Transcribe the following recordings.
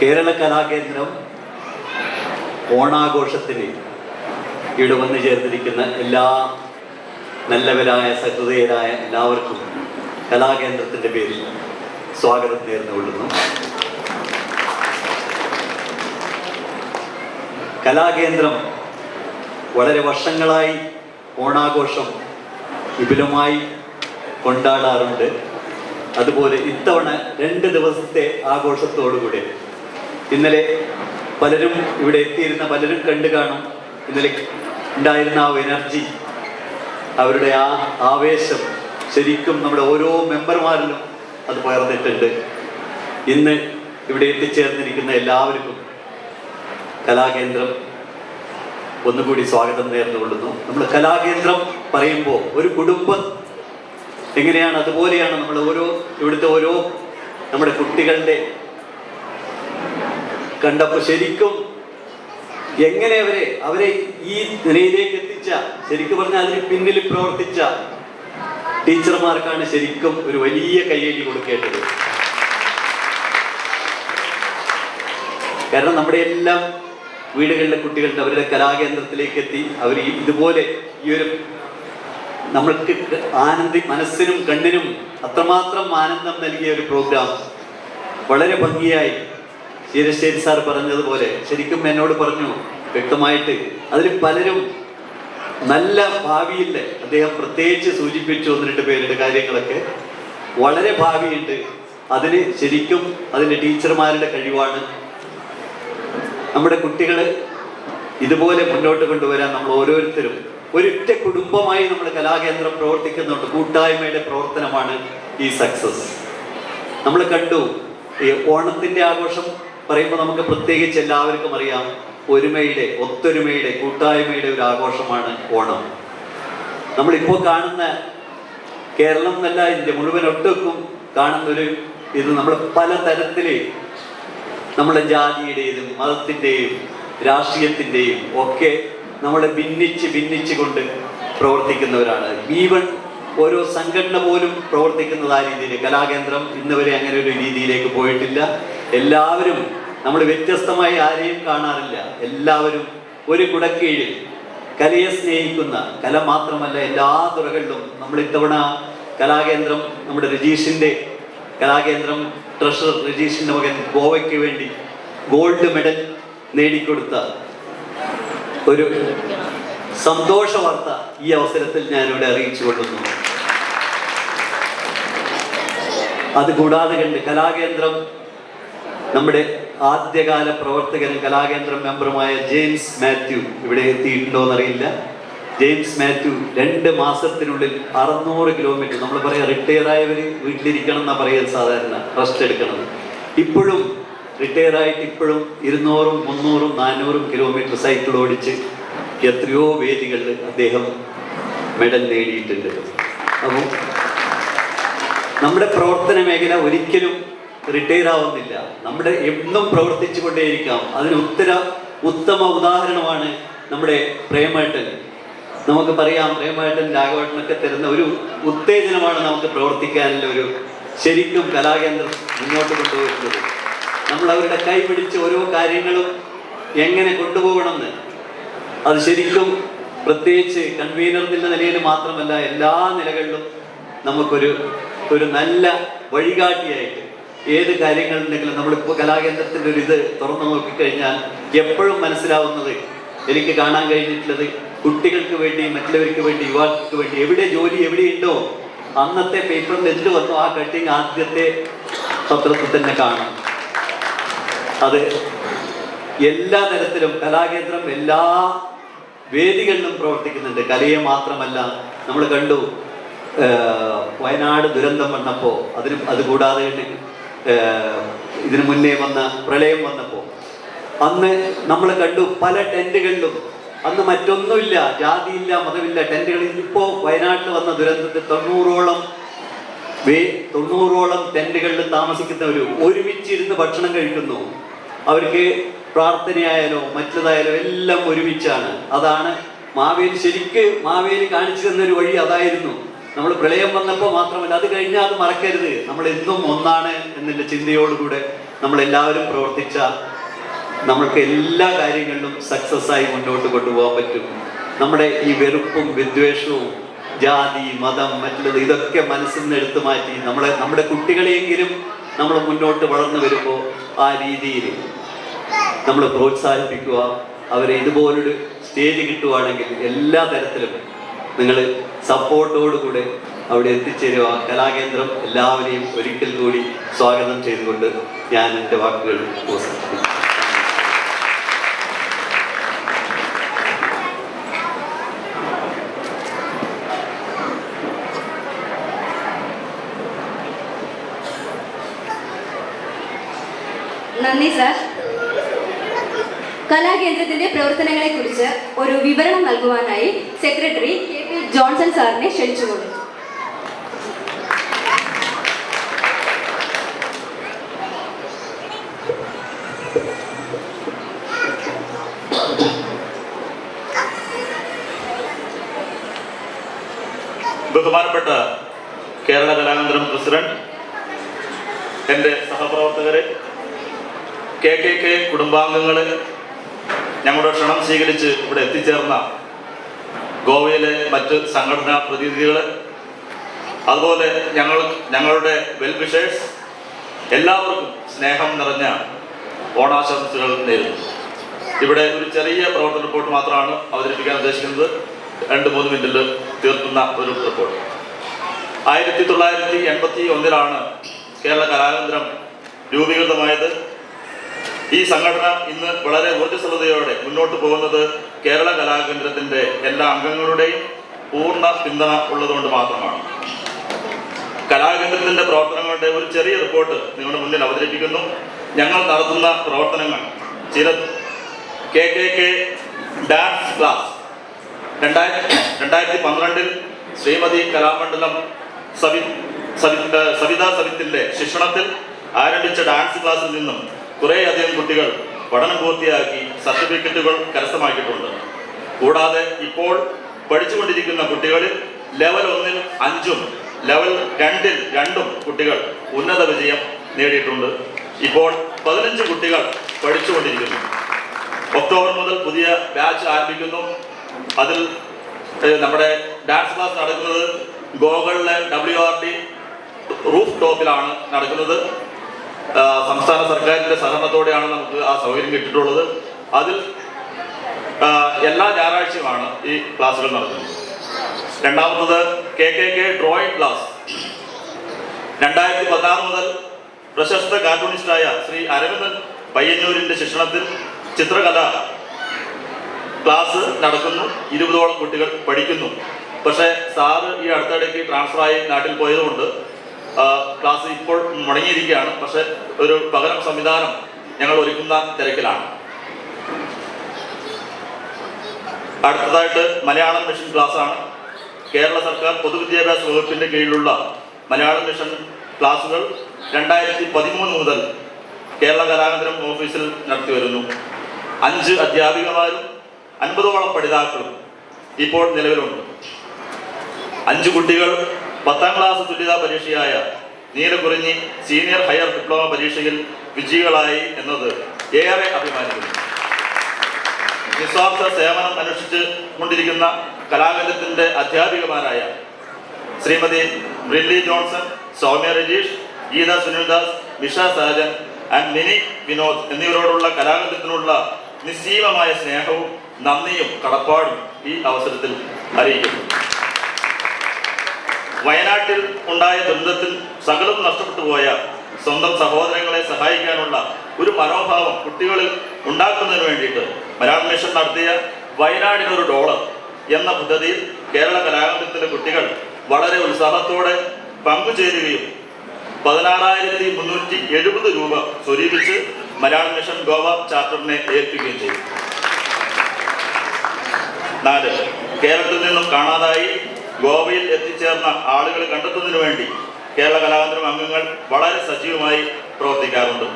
കേരള കലാകേന്ദ്രം ഓണാഘോഷത്തിന് ഇവിടെ വന്നു ചേർന്നിരിക്കുന്ന എല്ലാ നല്ലവരായ സഹൃദയരായ എല്ലാവർക്കും കലാകേന്ദ്രത്തിൻ്റെ പേരിൽ സ്വാഗതം നേർന്നുകൊള്ളുന്നു. കലാകേന്ദ്രം വളരെ വർഷങ്ങളായി ഓണാഘോഷം വിപുലമായി കൊണ്ടാടാറുണ്ട്. അതുപോലെ ഇത്തവണ 2 ദിവസത്തെ ആഘോഷത്തോടുകൂടി ഇന്നലെ പലരും ഇവിടെ എത്തിയിരുന്ന പലരും കണ്ടു കാണും. ഇന്നലെ ഉണ്ടായിരുന്ന ആ എനർജി, അവരുടെ ആ ആവേശം ശരിക്കും നമ്മുടെ ഓരോ മെമ്പർമാരിലും അത് പകർന്നിട്ടുണ്ട്. ഇന്ന് ഇവിടെ എത്തിച്ചേർന്നിരിക്കുന്ന എല്ലാവർക്കും കലാകേന്ദ്രം ഒന്നുകൂടി സ്വാഗതം നേർന്നുകൊള്ളുന്നു. നമ്മൾ കലാകേന്ദ്രം പറയുമ്പോൾ ഒരു കുടുംബം എങ്ങനെയാണ്, അതുപോലെയാണ് നമ്മൾ ഇവിടുത്തെ ഓരോ നമ്മുടെ കുട്ടികളുടെ കണ്ടപ്പോൾ ശരിക്കും എങ്ങനെ അവരെ ഈ നിലയിലേക്ക് എത്തിച്ച, ശരിക്കും പറഞ്ഞാൽ അതിന് പിന്നിൽ പ്രവർത്തിച്ച ടീച്ചർമാർക്കാണ് ശരിക്കും ഒരു വലിയ കയ്യടി കൊടുക്കേണ്ടത്. കാരണം നമ്മുടെ എല്ലാം വീടുകളിലെ കുട്ടികളുടെ അവരുടെ കലാകേന്ദ്രത്തിലേക്ക് എത്തി അവർ ഇതുപോലെ ഈ ഒരു നമ്മൾക്ക് മനസ്സിനും കണ്ണിനും അത്രമാത്രം ആനന്ദം നൽകിയ ഒരു പ്രോഗ്രാം വളരെ ഭംഗിയായി ശീരശ്ശേരി സാർ പറഞ്ഞതുപോലെ ശരിക്കും എന്നോട് പറഞ്ഞു വ്യക്തമായിട്ട്. അതിൽ പലരും നല്ല ഭാവിയില്ല, അദ്ദേഹം പ്രത്യേകിച്ച് സൂചിപ്പിച്ചു 1-2 പേരുടെ കാര്യങ്ങളൊക്കെ വളരെ ഭാവിയുണ്ട്. അതിന് ശരിക്കും അതിൻ്റെ ടീച്ചർമാരുടെ കഴിവാണ്. നമ്മുടെ കുട്ടികൾ ഇതുപോലെ മുന്നോട്ട് കൊണ്ടുവരാൻ നമ്മൾ ഓരോരുത്തരും ഒരൊറ്റ കുടുംബമായി നമ്മൾ കലാകേന്ദ്രം പ്രവർത്തിക്കുന്നുണ്ട്. കൂട്ടായ്മയുടെ പ്രവർത്തനമാണ് ഈ സക്സസ്. നമ്മൾ കണ്ടു ഈ ഓണത്തിൻ്റെ ആഘോഷം പറയുമ്പോൾ നമുക്ക് പ്രത്യേകിച്ച് എല്ലാവർക്കും അറിയാം, ഒത്തൊരുമയുടെ കൂട്ടായ്മയുടെ ഒരു ആഘോഷമാണ് ഓണം. നമ്മളിപ്പോൾ കാണുന്ന കേരളം എന്നല്ല ഇന്ത്യ മുഴുവൻ ഒട്ടുക്കും കാണുന്നൊരു ഇത് നമ്മൾ പല തരത്തിൽ നമ്മുടെ ജാതിയുടെയും മതത്തിൻ്റെയും രാഷ്ട്രീയത്തിൻ്റെയും ഒക്കെ നമ്മളെ ഭിന്നിച്ച് കൊണ്ട് പ്രവർത്തിക്കുന്നവരാണ്. ഈവൻ ഓരോ സംഘടന പോലും പ്രവർത്തിക്കുന്നത് ആ രീതിയിൽ. കലാകേന്ദ്രം ഇന്നുവരെ അങ്ങനെ ഒരു രീതിയിലേക്ക് പോയിട്ടില്ല. എല്ലാവരും നമ്മൾ വ്യത്യസ്തമായി ആരെയും കാണാറില്ല. എല്ലാവരും ഒരു കുടക്കീഴിൽ കലയെ സ്നേഹിക്കുന്ന, കല മാത്രമല്ല എല്ലാ തുറകളിലും നമ്മൾ ഇത്തവണ കലാകേന്ദ്രം നമ്മുടെ കലാകേന്ദ്രം ട്രഷറർ രജീഷിൻ്റെ മകൻ ഗോവയ്ക്ക് വേണ്ടി ഗോൾഡ് മെഡൽ നേടിക്കൊടുത്ത ഒരു സന്തോഷ വാർത്ത ഈ അവസരത്തിൽ ഞാനിവിടെ അറിയിച്ചു കൊള്ളുന്നു. അതുകൂടാതെ കണ്ട് കലാകേന്ദ്രം നമ്മുടെ ആദ്യകാല പ്രവർത്തകനും കലാകേന്ദ്രം മെമ്പറുമായ ജെയിംസ് മാത്യു ഇവിടെ എത്തിയിട്ടുണ്ടോ എന്നറിയില്ല. ജെയിംസ് മാത്യു 2 മാസത്തിനുള്ളിൽ 600 കിലോമീറ്റർ, നമ്മൾ പറയാം റിട്ടയർ ആയവർ വീട്ടിലിരിക്കണം എന്നാ പറയുന്നത്, സാധാരണ റെസ്റ്റ് എടുക്കണം. ഇപ്പോഴും റിട്ടയർ ആയിട്ട് ഇപ്പോഴും 200, 300, 400 കിലോമീറ്റർ സൈക്കിൾ ഓടിച്ച് എത്രയോ വേദികളിൽ അദ്ദേഹം മെഡൽ നേടിയിട്ടുണ്ട്. അപ്പോൾ നമ്മുടെ പ്രവർത്തന മേഖല ഒരിക്കലും റിട്ടയർ ആവുന്നില്ല. നമ്മുടെ എന്നും പ്രവർത്തിച്ചു കൊണ്ടേയിരിക്കാം. അതിന് ഉത്തമ ഉദാഹരണമാണ് നമ്മുടെ പ്രേമേട്ടൻ. നമുക്ക് പറയാം, പ്രേമേട്ടൻ രാഘവേട്ടനൊക്കെ തരുന്ന ഒരു ഉത്തേജനമാണ് നമുക്ക് പ്രവർത്തിക്കാനുള്ള ഒരു ശരിക്കും കലാകേന്ദ്രം മുന്നോട്ട് കൊണ്ടുപോകുന്നത്. നമ്മൾ അവരുടെ കൈ പിടിച്ച് ഓരോ കാര്യങ്ങളും എങ്ങനെ കൊണ്ടുപോകണമെന്ന് അത് ശരിക്കും പ്രത്യേകിച്ച് കൺവീനർ എന്നുള്ള നിലയിൽ മാത്രമല്ല എല്ലാ നിലകളിലും നമുക്കൊരു നല്ല വഴികാട്ടിയായിട്ട് ഏത് കാര്യങ്ങളുണ്ടെങ്കിലും നമ്മളിപ്പോൾ കലാകേന്ദ്രത്തിൻ്റെ ഒരു ഇത് തുറന്നു നോക്കിക്കഴിഞ്ഞാൽ എപ്പോഴും മനസ്സിലാവുന്നത്, എനിക്ക് കാണാൻ കഴിഞ്ഞിട്ടുള്ളത്, കുട്ടികൾക്ക് വേണ്ടി, മറ്റുള്ളവർക്ക് വേണ്ടി, യുവാക്കൾക്ക് വേണ്ടി എവിടെ ജോലി എവിടെയുണ്ടോ അന്നത്തെ പേപ്പറിൽ എന്ത് വന്നോ ആ കട്ടിങ് ആദ്യത്തെ പത്രത്തിൽ തന്നെ കാണാം. അത് എല്ലാ തരത്തിലും കലാകേന്ദ്രം എല്ലാ വേദികളിലും പ്രവർത്തിക്കുന്നുണ്ട്. കലയെ മാത്രമല്ല, നമ്മൾ കണ്ടു വയനാട് ദുരന്തം വന്നപ്പോൾ, അതുകൂടാതെ ഇതിനു മുന്നേ വന്ന പ്രളയം വന്നപ്പോൾ അന്ന് നമ്മൾ കണ്ടു പല ടെന്റുകളിലും അന്ന് മറ്റൊന്നുമില്ല, ജാതിയില്ല, മതമില്ല, ടെന്റുകളിൽ. ഇപ്പോൾ വയനാട്ടിൽ വന്ന ദുരന്തത്തിൽ 90ഓളം ടെന്റുകളിൽ താമസിക്കുന്നവർ ഒരുമിച്ചിരുന്ന് ഭക്ഷണം കഴിക്കുന്നു. അവർക്ക് പ്രാർത്ഥനയായാലോ മറ്റതായാലോ എല്ലാം ഒരുമിച്ചാണ്. അതാണ് മാവേലി കാണിച്ചു തന്നൊരു വഴി അതായിരുന്നു. നമ്മൾ പ്രളയം വന്നപ്പോൾ മാത്രമല്ല, അത് കഴിഞ്ഞാൽ അത് മറക്കരുത്, നമ്മൾ എന്നും ഒന്നാണ് എന്നുള്ള ചിന്തയോടുകൂടെ നമ്മളെല്ലാവരും പ്രവർത്തിച്ച നമ്മൾക്ക് എല്ലാ കാര്യങ്ങളിലും സക്സസ് ആയി മുന്നോട്ട് കൊണ്ടുപോകാൻ പറ്റും. നമ്മുടെ ഈ വെറുപ്പും വിദ്വേഷവും ജാതി മതം മറ്റുള്ളത് ഇതൊക്കെ മനസ്സിൽ നിന്ന് എടുത്തു മാറ്റി നമ്മുടെ കുട്ടികളെയെങ്കിലും നമ്മൾ മുന്നോട്ട് വളർന്നു വരുമ്പോൾ ആ രീതിയിൽ നമ്മൾ പ്രോത്സാഹിപ്പിക്കുക. അവരെ ഇതുപോലൊരു സ്റ്റേജ് കിട്ടുവാണെങ്കിൽ എല്ലാ തരത്തിലും നിങ്ങൾ സപ്പോർട്ടോടുകൂടെ അവിടെ എത്തിച്ചേരുക. കലാകേന്ദ്രം എല്ലാവരെയും ഒരിക്കൽ കൂടി സ്വാഗതം ചെയ്തുകൊണ്ട് ഞാൻ എൻ്റെ വാക്കുകൾ അവസാനിപ്പിക്കുന്നു. നന്ദി സാർ. കലാകേന്ദ്രത്തിന്റെ പ്രവർത്തനങ്ങളെ കുറിച്ച് ഒരു വിവരണം നൽകുവാനായി സെക്രട്ടറി KP ജോൺസൺ സാറിനെ ക്ഷണിച്ചുകൊള്ളു. ബഹുമാനപ്പെട്ട കേരള കലാകേന്ദ്രം പ്രസിഡന്റ്, എൻ്റെ സഹപ്രവർത്തകരെ, KKK കുടുംബാംഗങ്ങളെ, ഞങ്ങളുടെ ക്ഷണം സ്വീകരിച്ച് ഇവിടെ എത്തിച്ചേർന്ന ഗോവയിലെ മറ്റ് സംഘടനാ പ്രതിനിധികൾ, അതുപോലെ ഞങ്ങളുടെ വെൽവിഷേഴ്സ്, എല്ലാവർക്കും സ്നേഹം നിറഞ്ഞ ഓണാശംസകൾ നേരുന്നു. ഇവിടെ ഒരു ചെറിയ പ്രവർത്തന റിപ്പോർട്ട് മാത്രമാണ് അവതരിപ്പിക്കാൻ ഉദ്ദേശിക്കുന്നത്. 2-3 മിനിറ്റിൽ തീർക്കുന്ന ഒരു റിപ്പോർട്ട്. 1981 കേരള കലാകേന്ദ്രം രൂപീകൃതമായത്. ഈ സംഘടന ഇന്ന് വളരെ ഊർജ്ജസ്വലതയോടെ മുന്നോട്ട് പോകുന്നത് കേരള കലാകേന്ദ്രത്തിൻ്റെ എല്ലാ അംഗങ്ങളുടെയും പൂർണ്ണ പിന്തുണ ഉള്ളതുകൊണ്ട് മാത്രമാണ്. കലാകേന്ദ്രത്തിൻ്റെ പ്രവർത്തനങ്ങളുടെ ഒരു ചെറിയ റിപ്പോർട്ട് നിങ്ങളുടെ മുന്നിൽ അവതരിപ്പിക്കുന്നു. ഞങ്ങൾ നടത്തുന്ന പ്രവർത്തനങ്ങൾ ചില KKK dance class 2012 Shrimati Kalamandalam Savitha സവിത്തിൻ്റെ ശിക്ഷണത്തിൽ ആരംഭിച്ച ഡാൻസ് ക്ലാസ്സിൽ നിന്നും കുറേയധികം കുട്ടികൾ പഠനം പൂർത്തിയാക്കി സർട്ടിഫിക്കറ്റുകൾ കരസ്ഥമാക്കിയിട്ടുണ്ട്. കൂടാതെ ഇപ്പോൾ പഠിച്ചുകൊണ്ടിരിക്കുന്ന കുട്ടികളിൽ ലെവൽ 1-ൽ 5-ഉം ലെവൽ 2-ൽ 2-ഉം കുട്ടികൾ ഉന്നത വിജയം നേടിയിട്ടുണ്ട്. ഇപ്പോൾ 15 കുട്ടികൾ പഠിച്ചുകൊണ്ടിരിക്കുന്നു. ഒക്ടോബർ മുതൽ പുതിയ ബാച്ച് ആരംഭിക്കുന്നു. അതിൽ നമ്മുടെ ഡാൻസ് ക്ലാസ് നടക്കുന്നത് ഗോകുളിലെ WRD റൂഫ് ടോപ്പിലാണ് നടക്കുന്നത്. സംസ്ഥാന സർക്കാരിൻ്റെ സഹകരണത്തോടെയാണ് നമുക്ക് ആ സൗകര്യം കിട്ടിയിട്ടുള്ളത്. അതിൽ എല്ലാ ഞായറാഴ്ചയുമാണ് ഈ ക്ലാസ്സുകൾ നടക്കുന്നത്. രണ്ടാമത്തത് KKK ഡ്രോയിങ് ക്ലാസ്. 2016 മുതൽ പ്രശസ്ത കാർട്ടൂണിസ്റ്റായ ശ്രീ അരവിന്ദൻ പയ്യന്നൂരിൻ്റെ ശിക്ഷണത്തിൽ ചിത്രകല ക്ലാസ് നടക്കുന്നു. 20ഓളം കുട്ടികൾ പഠിക്കുന്നു. പക്ഷേ സാറ് ഈ അടുത്തിടയ്ക്ക് ട്രാൻസ്ഫറായി നാട്ടിൽ പോയതുകൊണ്ട് ക്ലാസ് ഇപ്പോൾ മുടങ്ങിയിരിക്കുകയാണ്. പക്ഷെ ഒരു പകരം സംവിധാനം ഞങ്ങൾ ഒരുക്കുന്ന തിരക്കിലാണ്. അടുത്തതായിട്ട് മലയാളം മിഷൻ ക്ലാസ്സാണ്. കേരള സർക്കാർ പൊതുവിദ്യാഭ്യാസ വകുപ്പിൻ്റെ കീഴിലുള്ള മലയാളം മിഷൻ ക്ലാസുകൾ 2013 മുതൽ കേരള കലാകേന്ദ്രം ഓഫീസിൽ നടത്തി വരുന്നു. 5 അധ്യാപികമാരും 50ഓളം പഠിതാക്കളും ഇപ്പോൾ നിലവിലുണ്ട്. 5 കുട്ടികൾ 10ാം ക്ലാസ് തുല്യതാ പരീക്ഷയായ നീലക്കുറിഞ്ഞി സീനിയർ ഹയർ ഡിപ്ലോമ പരീക്ഷയിൽ വിജയികളായി എന്നത് ഏറെ അഭിമാനിക്കുന്നു. നിസ്വാർത്ഥ സേവനം അനുഷ്ഠിച്ച് കൊണ്ടിരിക്കുന്ന കലാകേന്ദ്രത്തിൻ്റെ അധ്യാപികമാരായ ശ്രീമതി ബ്രില്ലി ജോൺസൺ, സൗമ്യ രജീഷ്, ഗീത സുനിൽദാസ്, മിഷ സാജൻ ആൻഡ് മിനി വിനോദ് എന്നിവരോടുള്ള കലാകേന്ദ്രത്തിനുള്ള നിസ്സീമമായ സ്നേഹവും നന്ദിയും കടപ്പാടും ഈ അവസരത്തിൽ അറിയിക്കുന്നു. വയനാട്ടിൽ ഉണ്ടായ ദുരന്തത്തിൽ സകലം നഷ്ടപ്പെട്ടു പോയ സ്വന്തം സഹോദരങ്ങളെ സഹായിക്കാനുള്ള ഒരു മനോഭാവം കുട്ടികളിൽ ഉണ്ടാക്കുന്നതിന് വേണ്ടിയിട്ട് മലയാളം മിഷൻ നടത്തിയ വയനാടിനൊരു $1 എന്ന പദ്ധതിയിൽ കേരള കലാകേന്ദ്രത്തിലെ കുട്ടികൾ വളരെ ഉത്സാഹത്തോടെ പങ്കുചേരുകയും 16,370 രൂപ സ്വരൂപിച്ച് മലയാളം മിഷൻ ഗോവ ചാപ്റ്ററിനെ ഏൽപ്പിക്കുകയും ചെയ്തു. 4. കേരളത്തിൽ നിന്നും കാണാതായി ഗോവയിൽ എത്തിച്ചേർന്ന ആളുകളെ കണ്ടെത്തുന്നതിന് വേണ്ടി കേരള കലാകേന്ദ്രം അംഗങ്ങൾ വളരെ സജീവമായി പ്രവർത്തിക്കാറുണ്ട്.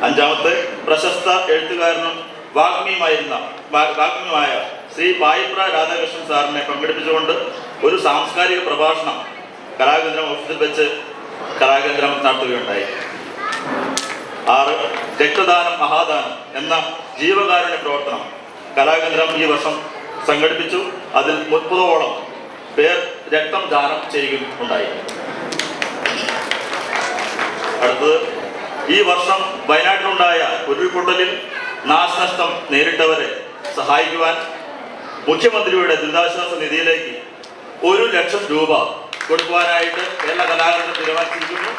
5. പ്രശസ്ത എഴുത്തുകാരനും വാഗ്മിയുമായ ശ്രീ പായിപ്ര രാധാകൃഷ്ണൻ സാറിനെ പങ്കെടുപ്പിച്ചുകൊണ്ട് ഒരു സാംസ്കാരിക പ്രഭാഷണം കലാകേന്ദ്രം ഓഫീസിൽ വെച്ച് കലാകേന്ദ്രം നടത്തുകയുണ്ടായി. 6 രക്തദാനം മഹാദാനം എന്ന ജീവകാരുണ്യ പ്രവർത്തനം കലാകേന്ദ്രം ഈ വർഷം സംഘടിപ്പിച്ചു. അതിൽ 30ഓളം പേർ രക്തം ദാനം ചെയ്യുകയുണ്ടായി. അടുത്തത്, ഈ വർഷം വയനാട്ടിലുണ്ടായ ഉരുൾപൊട്ടലിൽ നാശനഷ്ടം നേരിട്ടവരെ സഹായിക്കുവാൻ മുഖ്യമന്ത്രിയുടെ ദുരിതാശ്വാസ നിധിയിലേക്ക് 1 ലക്ഷം രൂപ കൊടുക്കുവാനായിട്ട് കേരള കലാകേന്ദ്രം തീരുമാനിച്ചിരിക്കുന്നു.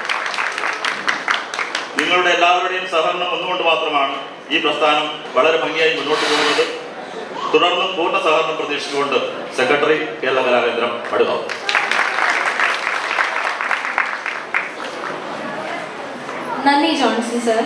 നിങ്ങളുടെ എല്ലാവരുടെയും സഹകരണം ഒന്നുകൊണ്ട് മാത്രമാണ് ഈ പ്രസ്ഥാനം വളരെ ഭംഗിയായി മുന്നോട്ട് പോകുന്നത്. തുടർന്നും പൂർണ്ണ സഹകരണം പ്രതീക്ഷിച്ചുകൊണ്ട് സെക്രട്ടറി കേരള കലാകേന്ദ്രം മടുകാവ്. നന്ദി ജോൺസൺ സർ.